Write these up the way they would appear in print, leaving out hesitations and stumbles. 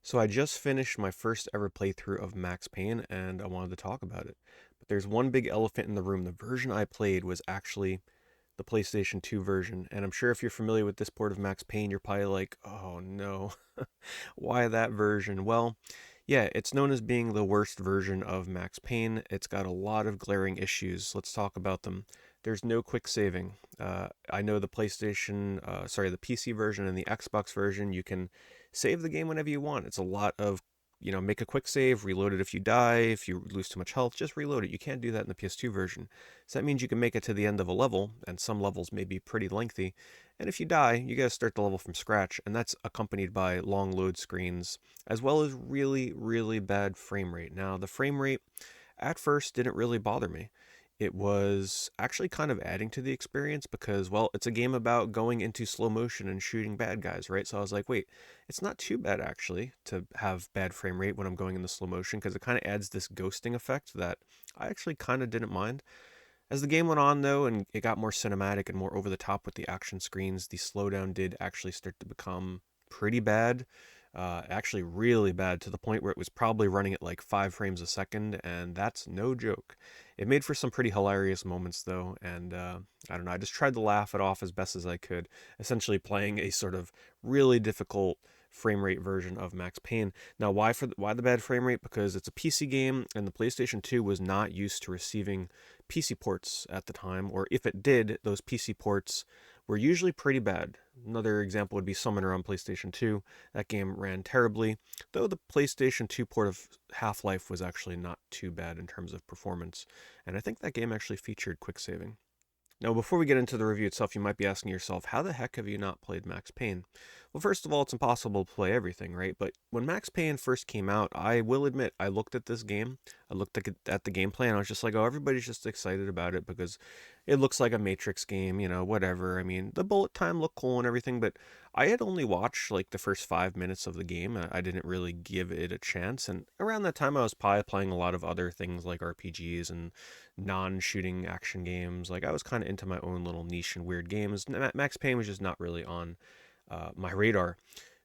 So I just finished my first ever playthrough of Max Payne and I wanted to talk about it. But there's one big elephant in the room. The version I played was actually the PlayStation 2 version. And I'm sure if you're familiar with this port of Max Payne, you're probably like, oh no, why that version? Well, yeah, it's known as being the worst version of Max Payne. It's got a lot of glaring issues. Let's talk about them. There's no quick saving. I know the PC version and the Xbox version, you can save the game whenever you want. It's a lot of, make a quick save, reload it if you die, if you lose too much health, just reload it. You can't do that in the PS2 version. So that means you can make it to the end of a level, and some levels may be pretty lengthy. And if you die, you gotta start the level from scratch, and that's accompanied by long load screens, as well as really, really bad frame rate. Now, the frame rate at first didn't really bother me. It was actually kind of adding to the experience because, well, it's a game about going into slow motion and shooting bad guys, right? So I was like, wait, it's not too bad actually to have bad frame rate when I'm going into slow motion because it kind of adds this ghosting effect that I actually kind of didn't mind. As the game went on, though, and it got more cinematic and more over the top with the action screens, the slowdown did actually start to become pretty bad. Actually, really bad to the point where it was probably running at like 5 frames a second, and that's no joke. It made for some pretty hilarious moments, though, and I don't know, I just tried to laugh it off as best as I could, essentially playing a sort of really difficult frame rate version of Max Payne. Now, why the bad frame rate? Because it's a PC game, and the PlayStation 2 was not used to receiving PC ports at the time, or if it did, those PC ports were usually pretty bad. Another example would be Summoner on PlayStation 2. That game ran terribly, though the PlayStation 2 port of Half-Life was actually not too bad in terms of performance, and I think that game actually featured quick saving. Now, before we get into the review itself, you might be asking yourself, how the heck have you not played Max Payne? Well, first of all, it's impossible to play everything, right? But when Max Payne first came out, I will admit, I looked at this game, I looked at the gameplay, and I was just like, oh, everybody's just excited about it because it looks like a Matrix game, whatever. I mean, the bullet time looked cool and everything, but I had only watched like the first 5 minutes of the game. I didn't really give it a chance. And around that time, I was probably playing a lot of other things like RPGs and non-shooting action games. Like I was kind of into my own little niche and weird games. Max Payne was just not really on my radar,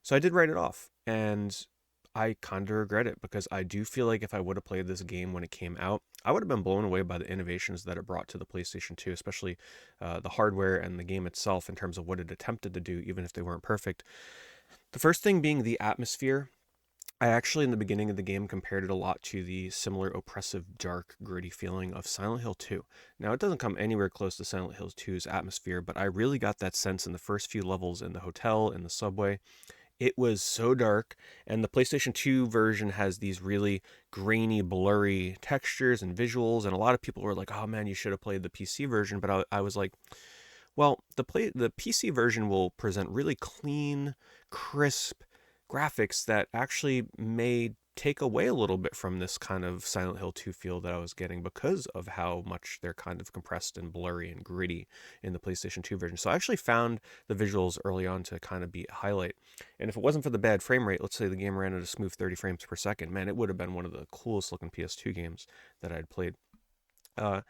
so I did write it off, and I kind of regret it because I do feel like if I would have played this game when it came out, I would have been blown away by the innovations that it brought to the PlayStation 2, especially the hardware and the game itself in terms of what it attempted to do, even if they weren't perfect. The first thing being the atmosphere. I actually, in the beginning of the game, compared it a lot to the similar oppressive, dark, gritty feeling of Silent Hill 2. Now, it doesn't come anywhere close to Silent Hill 2's atmosphere, but I really got that sense in the first few levels in the hotel, in the subway. It was so dark, and the PlayStation 2 version has these really grainy, blurry textures and visuals, and a lot of people were like, oh man, you should have played the PC version, but I was like, well, the PC version will present really clean, crisp graphics that actually may take away a little bit from this kind of Silent Hill 2 feel that I was getting because of how much they're kind of compressed and blurry and gritty in the PlayStation 2 version. So I actually found the visuals early on to kind of be a highlight. And if it wasn't for the bad frame rate, let's say the game ran at a smooth 30 frames per second, man, it would have been one of the coolest looking PS2 games that I'd played. Uh,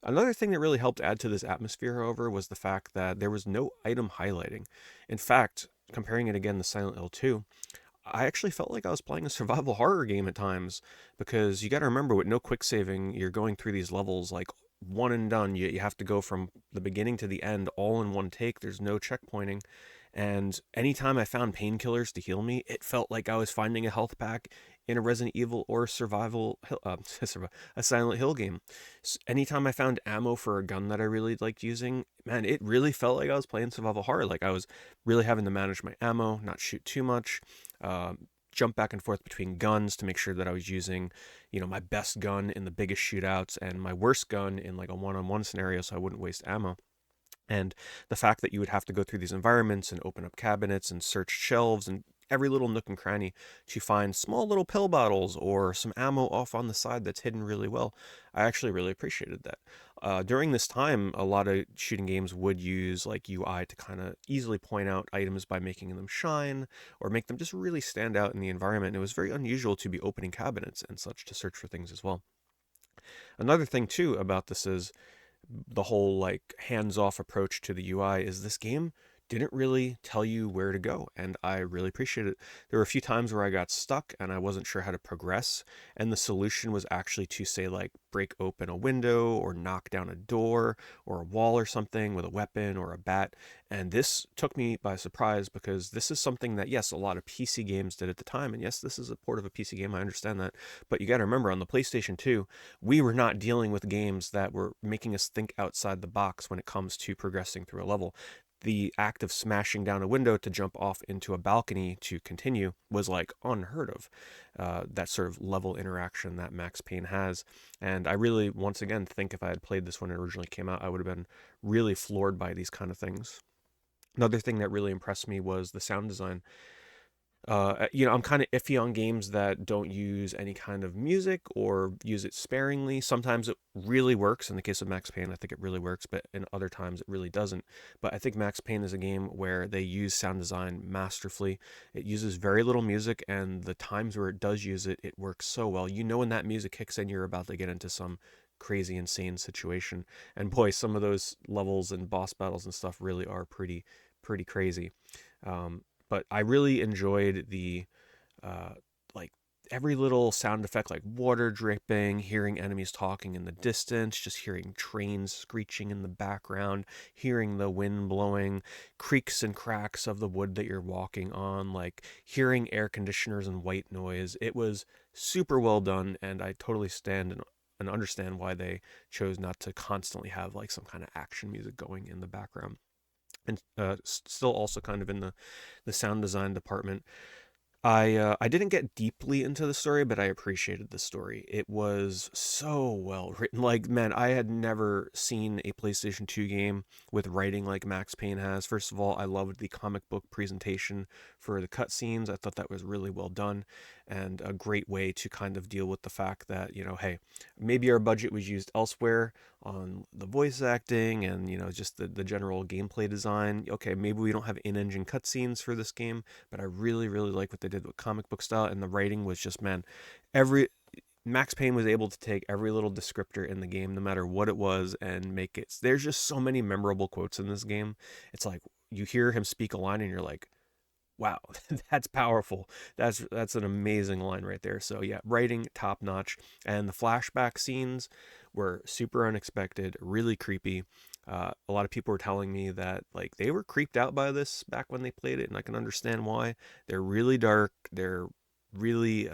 Another thing that really helped add to this atmosphere, however, was the fact that there was no item highlighting. In fact, comparing it again to Silent Hill 2, I actually felt like I was playing a survival horror game at times because you got to remember with no quick saving, you're going through these levels like one and done. You have to go from the beginning to the end all in one take. There's no checkpointing. And anytime I found painkillers to heal me, it felt like I was finding a health pack in a Resident Evil or a Silent Hill game. Anytime I found ammo for a gun that I really liked using, man, it really felt like I was playing survival horror. Like I was really having to manage my ammo, not shoot too much, jump back and forth between guns to make sure that I was using, my best gun in the biggest shootouts and my worst gun in like a one-on-one scenario so I wouldn't waste ammo. And the fact that you would have to go through these environments and open up cabinets and search shelves and every little nook and cranny to find small little pill bottles or some ammo off on the side that's hidden really well. I actually really appreciated that. During this time, a lot of shooting games would use like UI to kind of easily point out items by making them shine or make them just really stand out in the environment. It was very unusual to be opening cabinets and such to search for things as well. Another thing too about this is the whole like hands-off approach to the UI is this game didn't really tell you where to go, and I really appreciate it. There were a few times where I got stuck and I wasn't sure how to progress, and the solution was actually to say, like, break open a window or knock down a door or a wall or something with a weapon or a bat. And this took me by surprise because this is something that, yes, a lot of PC games did at the time, and yes, this is a port of a PC game, I understand that, but you got to remember, on the PlayStation 2, we were not dealing with games that were making us think outside the box when it comes to progressing through a level. The act of smashing down a window to jump off into a balcony to continue was like unheard of. That sort of level interaction that Max Payne has. And I really, once again, think if I had played this when it originally came out, I would have been really floored by these kind of things. Another thing that really impressed me was the sound design. I'm kind of iffy on games that don't use any kind of music or use it sparingly. Sometimes it really works. In the case of Max Payne, I think it really works, but in other times it really doesn't. But I think Max Payne is a game where they use sound design masterfully. It uses very little music, and the times where it does use it, it works so well. You know when that music kicks in, you're about to get into some crazy, insane situation. And boy, some of those levels and boss battles and stuff really are pretty crazy. But I really enjoyed the uh, like every little sound effect, like water dripping, hearing enemies talking in the distance, just hearing trains screeching in the background, hearing the wind blowing, creaks and cracks of the wood that you're walking on, like hearing air conditioners and white noise. It was super well done, and I totally stand and understand why they chose not to constantly have like some kind of action music going in the background. And still also kind of in the sound design department. I didn't get deeply into the story, but I appreciated the story. It was so well written. Like, man, I had never seen a PlayStation 2 game with writing like Max Payne has. First of all, I loved the comic book presentation for the cutscenes. I thought that was really well done and a great way to kind of deal with the fact that, hey, maybe our budget was used elsewhere on the voice acting and, just the general gameplay design. Okay, maybe we don't have in-engine cutscenes for this game, but I really, really like what they did with comic book style, and the writing was just, man, every Max Payne was able to take every little descriptor in the game, no matter what it was, and make it. There's just so many memorable quotes in this game. It's like you hear him speak a line, and you're like, wow, that's powerful. That's an amazing line right there. So yeah, writing top notch, and the flashback scenes were super unexpected, really creepy. A lot of people were telling me that like they were creeped out by this back when they played it, and I can understand why. They're really dark. They're really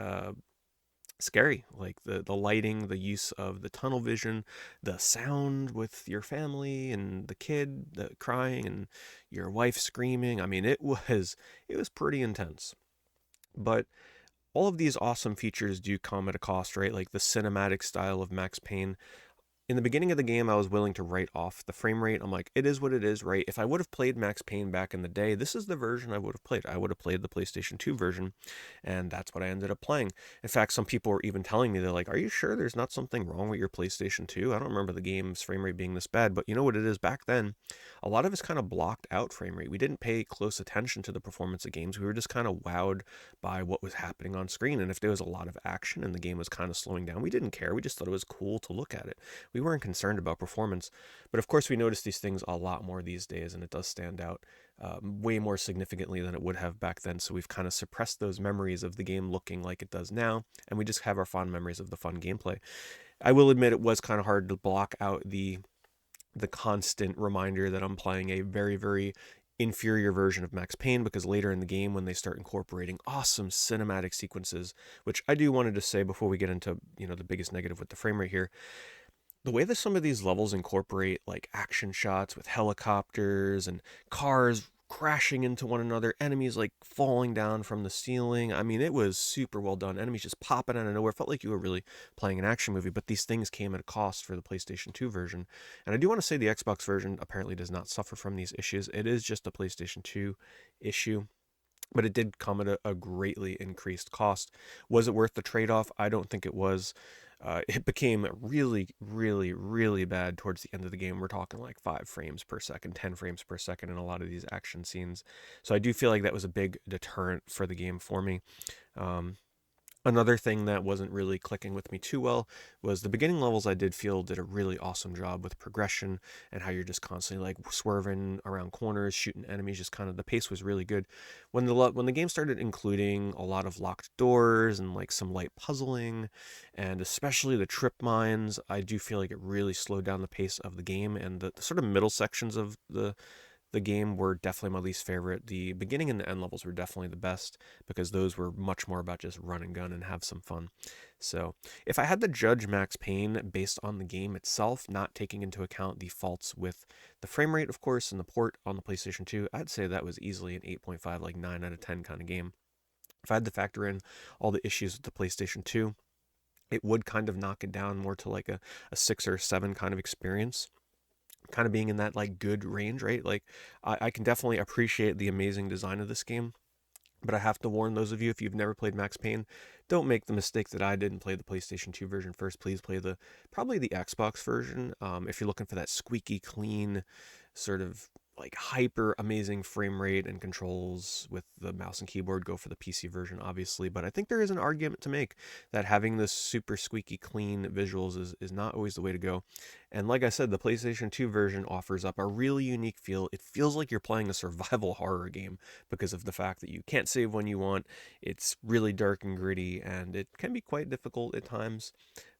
scary, like the lighting, the use of the tunnel vision, the sound with your family and the kid crying and your wife screaming. I mean, it was pretty intense. But all of these awesome features do come at a cost, right? Like the cinematic style of Max Payne, in the beginning of the game, I was willing to write off the frame rate. I'm like, it is what it is, right? If I would have played Max Payne back in the day, this is the version I would have played. I would have played the PlayStation 2 version, and that's what I ended up playing. In fact, some people were even telling me, they're like, are you sure there's not something wrong with your PlayStation 2? I don't remember the game's frame rate being this bad, but you know what it is back then? A lot of us kind of blocked out frame rate. We didn't pay close attention to the performance of games. We were just kind of wowed by what was happening on screen. And if there was a lot of action and the game was kind of slowing down, we didn't care. We just thought it was cool to look at it. We weren't concerned about performance. But of course, we notice these things a lot more these days, and it does stand out way more significantly than it would have back then. So we've kind of suppressed those memories of the game looking like it does now, and we just have our fond memories of the fun gameplay. I will admit it was kind of hard to block out the constant reminder that I'm playing a very, very inferior version of Max Payne, because later in the game, when they start incorporating awesome cinematic sequences, which I do wanted to say before we get into, the biggest negative with the frame rate here, the way that some of these levels incorporate like action shots with helicopters and cars crashing into one another, enemies like falling down from the ceiling. I mean, it was super well done. Enemies just popping out of nowhere. It felt like you were really playing an action movie, but these things came at a cost for the PlayStation 2 version. And I do want to say the Xbox version apparently does not suffer from these issues. It is just a PlayStation 2 issue, but it did come at a greatly increased cost. Was it worth the trade off? I don't think it was. It became really, really, really bad towards the end of the game. We're talking like 5 frames per second, 10 frames per second in a lot of these action scenes. So I do feel like that was a big deterrent for the game for me. Um, Another thing that wasn't really clicking with me too well was the beginning levels. I did feel did a really awesome job with progression and how you're just constantly like swerving around corners, shooting enemies. Just kind of the pace was really good. When the game started including a lot of locked doors and like some light puzzling, and especially the trip mines, I do feel like it really slowed down the pace of the game. And the sort of middle sections of the game were definitely my least favorite. The beginning and the end levels were definitely the best because those were much more about just run and gun and have some fun. So, if I had to judge Max Payne based on the game itself, not taking into account the faults with the frame rate, of course, and the port on the PlayStation 2, I'd say that was easily an 8.5, like 9 out of 10 kind of game. If I had to factor in all the issues with the PlayStation 2, it would kind of knock it down more to like a 6 or a 7 kind of experience, kind of being in that like good range, right? Like I can definitely appreciate the amazing design of this game, but I have to warn those of you, if you've never played Max Payne, don't make the mistake that I did and play the PlayStation 2 version first. Please play probably the Xbox version. If you're looking for that squeaky clean, sort of like hyper amazing frame rate and controls with the mouse and keyboard, go for the PC version, obviously. But I think there is an argument to make that having this super squeaky clean visuals is not always the way to go. And like I said, the PlayStation 2 version offers up a really unique feel. It feels like you're playing a survival horror game because of the fact that you can't save when you want. It's really dark and gritty, and it can be quite difficult at times.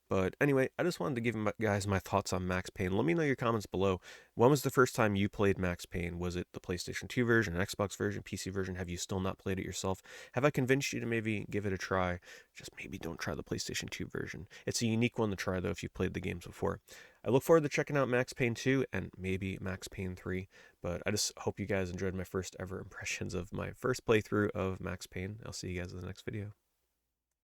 But anyway, I just wanted to give you guys my thoughts on Max Payne. Let me know your comments below. When was the first time you played Max Payne? Was it the PlayStation 2 version, Xbox version, PC version? Have you still not played it yourself? Have I convinced you to maybe give it a try? Just maybe don't try the PlayStation 2 version. It's a unique one to try, though, if you've played the games before. I look forward to checking out Max Payne 2 and maybe Max Payne 3. But I just hope you guys enjoyed my first ever impressions of my first playthrough of Max Payne. I'll see you guys in the next video.